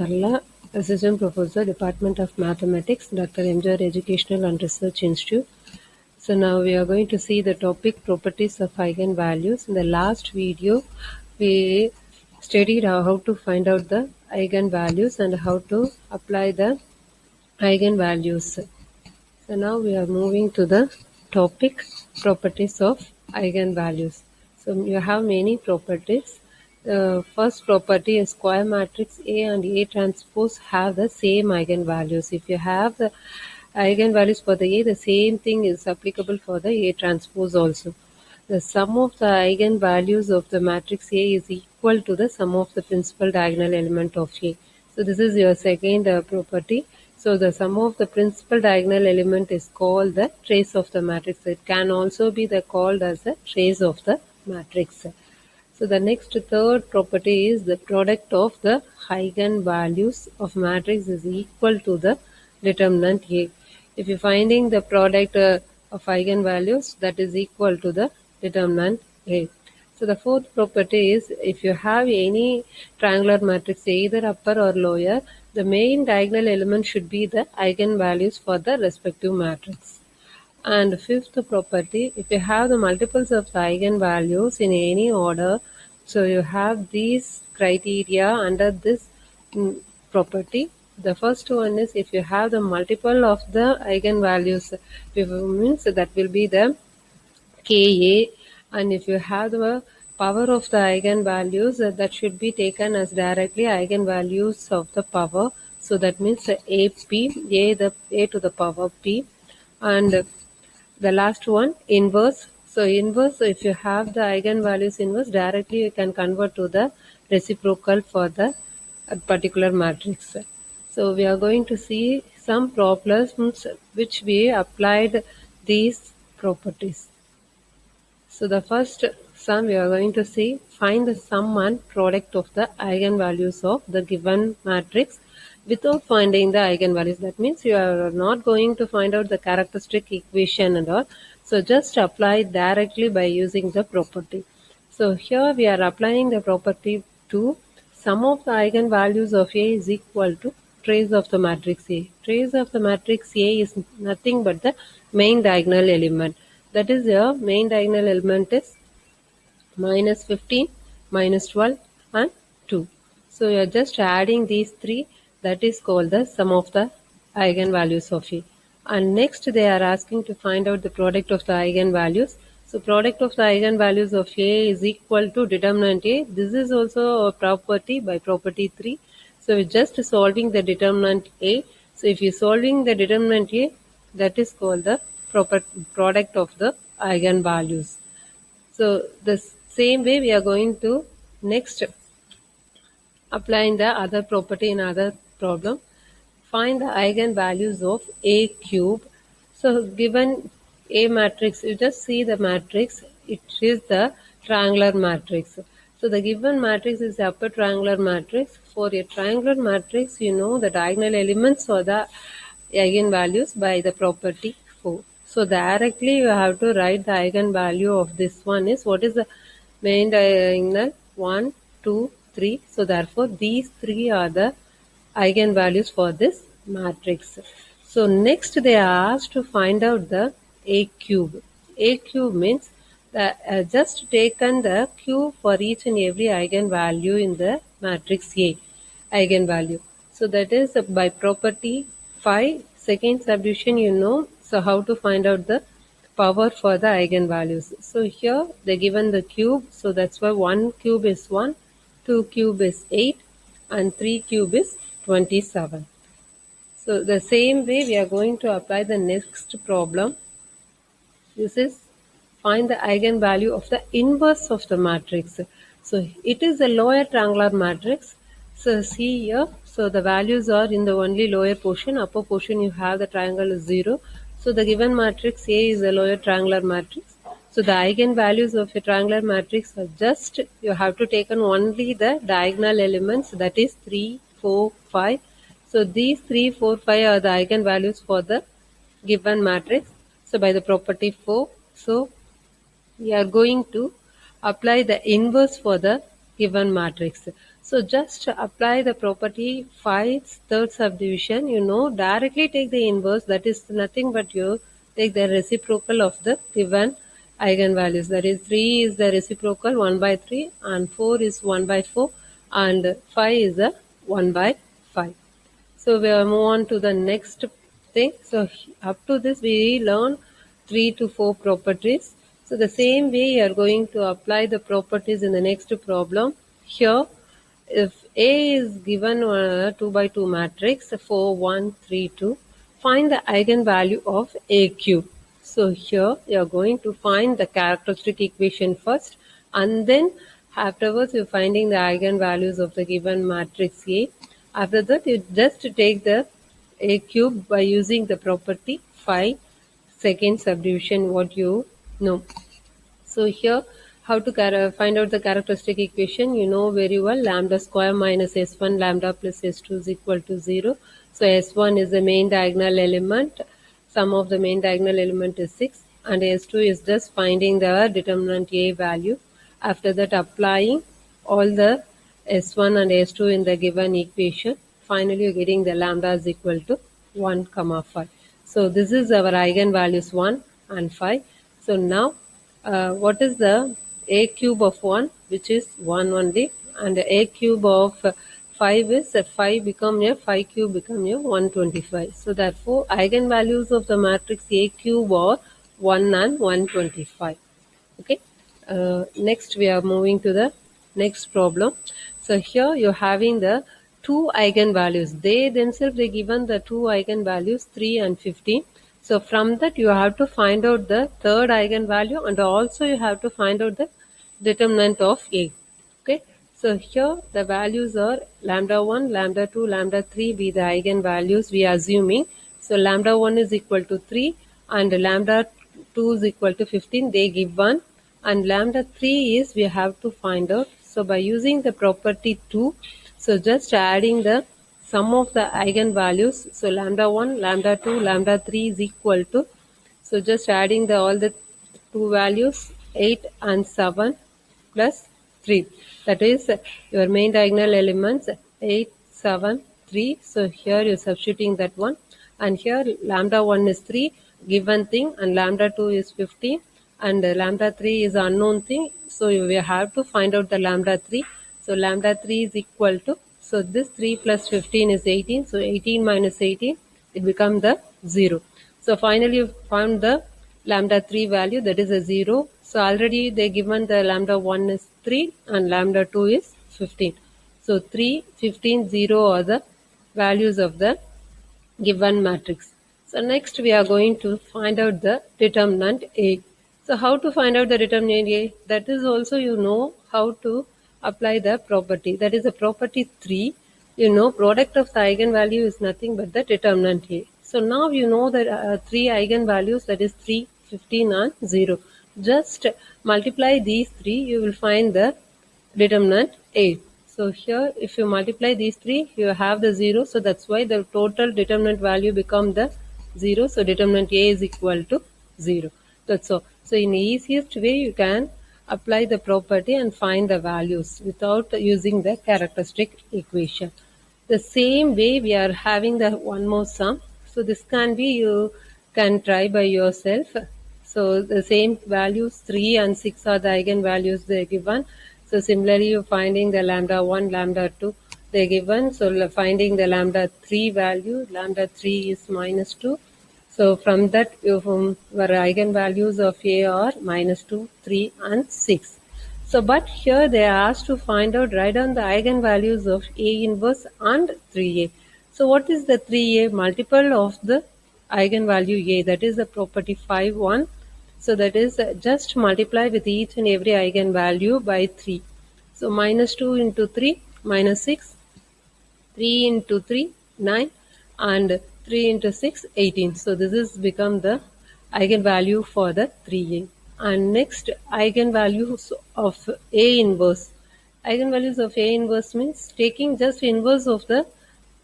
Sarla, Assistant Professor, Department of Mathematics, Dr. MGR Educational and Research Institute. So now we are going to see the topic properties of eigenvalues. In the last video, we studied how to find out the eigenvalues and how to apply the eigenvalues. So now we are moving to the topic properties of eigenvalues. So you have many properties. The first property is square matrix A and A transpose have the same eigenvalues. If you have the eigenvalues for the A, the same thing is applicable for the A transpose also. The sum of the eigenvalues of the matrix A is equal to the sum of the principal diagonal element of A. So this is your second property. So the sum of the principal diagonal element is called the trace of the matrix. It can also be called as the trace of the matrix. So the next third property is the product of the eigenvalues of matrix is equal to the determinant A. If you're finding the product of eigenvalues, that is equal to the determinant A. So the fourth property is if you have any triangular matrix, either upper or lower, the main diagonal element should be the eigenvalues for the respective matrix. And fifth property, if you have the multiples of the eigenvalues in any order, so you have these criteria under this property. The first one is if you have the multiple of the eigenvalues, means that will be the Ka, and if you have the power of the eigenvalues, that should be taken as directly eigenvalues of the power. So that means AP, A to the power P, and the last one inverse. So inverse, if you have the eigenvalues inverse, directly you can convert to the reciprocal for the particular matrix. So we are going to see some problems which we applied these properties. So the first sum we are going to see, find the sum and product of the eigenvalues of the given matrix without finding the eigenvalues. That means you are not going to find out the characteristic equation and all. So just apply directly by using the property. So here we are applying the property to sum of the eigenvalues of A is equal to trace of the matrix A. Trace of the matrix A is nothing but the main diagonal element. That is your main diagonal element is minus 15, minus 12 and 2. So you are just adding these three, that is called the sum of the eigenvalues of A. And next they are asking to find out the product of the eigenvalues. So product of the eigenvalues of A is equal to determinant A. This is also a property by property 3. So we're just solving the determinant A. So if you're solving the determinant A, that is called the product of the eigenvalues. So the same way we are going to next applying the other property in other problem. Find the eigenvalues of A cube. So given A matrix, you just see the matrix, it is the triangular matrix. So the given matrix is the upper triangular matrix. For a triangular matrix, you know the diagonal elements or the eigenvalues by the property 4. So directly you have to write the eigenvalue of this one is what is the main diagonal 1, 2, 3. So therefore these three are the eigenvalues for this matrix. So next they are asked to find out the A cube. A cube means that just taken the cube for each and every eigenvalue in the matrix A eigenvalue. So that is by property 5, second subdivision you know. So how to find out the power for the eigenvalues. So here they given the cube. So that's why 1 cube is 1, 2 cube is 8 and 3 cube is 27. So the same way we are going to apply the next problem. This is find the eigenvalue of the inverse of the matrix. So it is a lower triangular matrix. So see here, so the values are in the only lower portion, upper portion you have the triangle is 0. So the given matrix A is a lower triangular matrix. So the eigenvalues of a triangular matrix are just, you have to take on only the diagonal elements, that is 3, 4, 5. So these 3, 4, 5 are the eigenvalues for the given matrix. So by the property 4, so we are going to apply the inverse for the given matrix. So just apply the property Phi's third subdivision. Directly take the inverse, that is nothing but you take the reciprocal of the given eigenvalues. That is 3 is the reciprocal 1 by 3 and 4 is 1 by 4 and 5 is a 1 by 5. So we will move on to the next thing. So up to this we learn 3 to 4 properties. So the same way you are going to apply the properties in the next problem. Here if A is given a 2 by 2 matrix 4 1 3 2, find the eigenvalue of A cube. So here you are going to find the characteristic equation first and then afterwards you are finding the eigenvalues of the given matrix A. After that you just take the A cube by using the property phi second subdivision what you know. So here how to find out the characteristic equation, you know very well, lambda square minus s1 lambda plus s2 is equal to 0. So s1 is the main diagonal element, sum of the main diagonal element is 6 and s2 is just finding the determinant A value. After that applying all the s1 and s2 in the given equation, finally you're getting the lambda is equal to 1 comma 5. So this is our eigenvalues 1 and 5. So now what is the A cube of 1, which is 1 only, and the A cube of 5 is 5 become a 5 cube become a 125. So therefore eigenvalues of the matrix A cube are 1 and 125. Okay. Next we are moving to the next problem. So here you're having the two eigenvalues. They given the two eigenvalues 3 and 15. So from that you have to find out the third eigenvalue and also you have to find out the determinant of A. Okay. So here the values are lambda 1, lambda 2, lambda 3 be the eigenvalues we are assuming. So lambda 1 is equal to 3 and lambda 2 is equal to 15. They give 1 and lambda 3 is we have to find out. So by using the property 2, so just adding the sum of the eigenvalues. So lambda 1, lambda 2, lambda 3 is equal to, so just adding the all the two values 8 and 7 plus 3. That is your main diagonal elements 8, 7, 3. So here you are substituting that one and here lambda 1 is 3 given thing and lambda 2 is 15 and lambda 3 is unknown thing. So we have to find out the lambda 3. So lambda 3 is equal to, so this 3 plus 15 is 18. So 18 minus 18, it becomes the 0. So finally you found the lambda 3 value, that is a 0. So already they given the lambda 1 is 3 and lambda 2 is 15. So 3, 15, 0 are the values of the given matrix. So next we are going to find out the determinant A. So how to find out the determinant A? That is also you know how to apply the property. That is the property 3. Product of the eigenvalue is nothing but the determinant A. So now you know that 3 eigenvalues, that is 3, 15 and 0. Just multiply these 3, you will find the determinant A. So here if you multiply these 3, you have the 0. So that's why the total determinant value become the 0. So determinant A is equal to 0. That's all. So in the easiest way you can apply the property and find the values without using the characteristic equation. The same way we are having the one more sum. So this can be, you can try by yourself. So the same values 3 and 6 are the eigenvalues they are given. So similarly you're finding the lambda 1, lambda 2 they are given. So finding the lambda 3 value, lambda 3 is minus 2. So from that our eigenvalues of A are minus 2, 3 and 6. So but here they are asked to find out, write down the eigenvalues of A inverse and 3A. So what is the 3A? Multiple of the eigenvalue A, that is the property 5, 1. So that is just multiply with each and every eigenvalue by 3. So minus 2 into 3, minus 6, 3 into 3, 9 and 3 into 6, 18. So this is become the eigenvalue for the 3A. And next eigenvalues of A inverse. Eigenvalues of A inverse means taking just inverse of the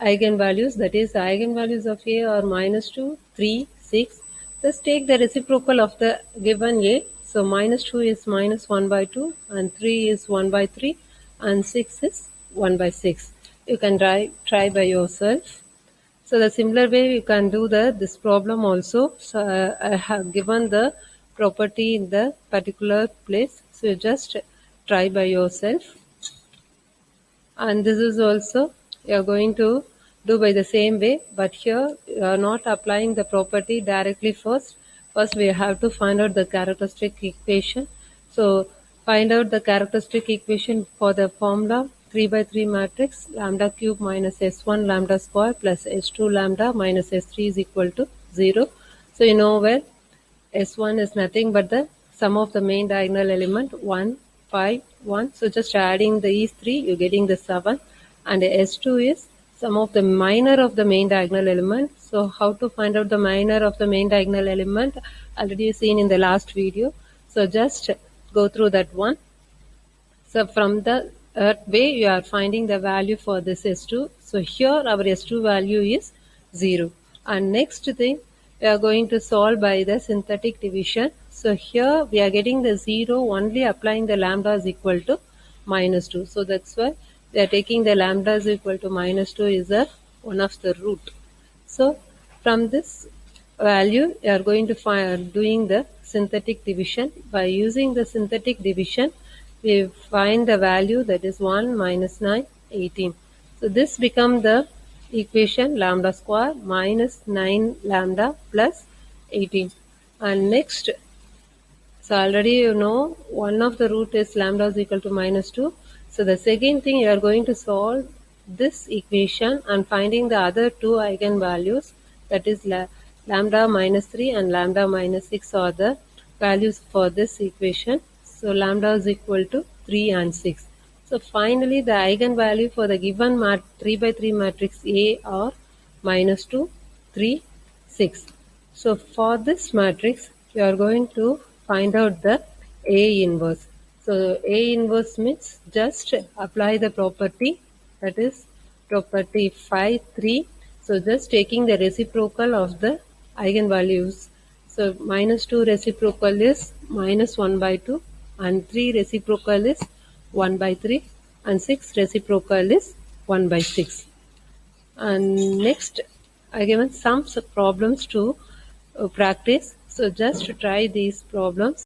eigenvalues, that is eigenvalues of A are minus 2, 3, 6. Just take the reciprocal of the given A. So minus 2 is minus 1 by 2 and 3 is 1 by 3 and 6 is 1 by 6. You can try by yourself. So the similar way you can do this problem also. So I have given the property in the particular place. So you just try by yourself. And this is also you are going to do by the same way, but here you are not applying the property directly first we have to find out the characteristic equation. So find out the characteristic equation for the formula 3 by 3 matrix lambda cube minus s1 lambda square plus s2 lambda minus s3 is equal to 0. So you know where S1 is nothing but the sum of the main diagonal element 1, 5, 1. So just adding these 3, you're getting the 7. And S2 is sum of the minor of the main diagonal element. So how to find out the minor of the main diagonal element? Already seen in the last video. So just go through that one. So from the way you are finding the value for this S2. So here our S2 value is 0. And next thing we are going to solve by the synthetic division. So here we are getting the 0 only applying the lambda is equal to minus 2. So that's why we are taking the lambda is equal to minus 2 is one of the root. So from this value you are going to find doing the synthetic division. By using the synthetic division we find the value that is 1 minus 9, 18. So this becomes the equation lambda square minus 9 lambda plus 18. And next, so already you know one of the root is lambda is equal to minus 2. So the second thing you are going to solve this equation and finding the other two eigenvalues, that is lambda minus 3 and lambda minus 6 are the values for this equation. So lambda is equal to 3 and 6. So finally the eigenvalue for the given 3 by 3 matrix A are minus 2, 3, 6. So for this matrix you are going to find out the A inverse. So A inverse means just apply the property, that is property 5, 3. So just taking the reciprocal of the eigenvalues. So minus 2 reciprocal is minus 1 by 2 and 3 reciprocal is 1 by 3 and 6 reciprocal is 1 by 6. And next I given some problems to practice. So just try these problems.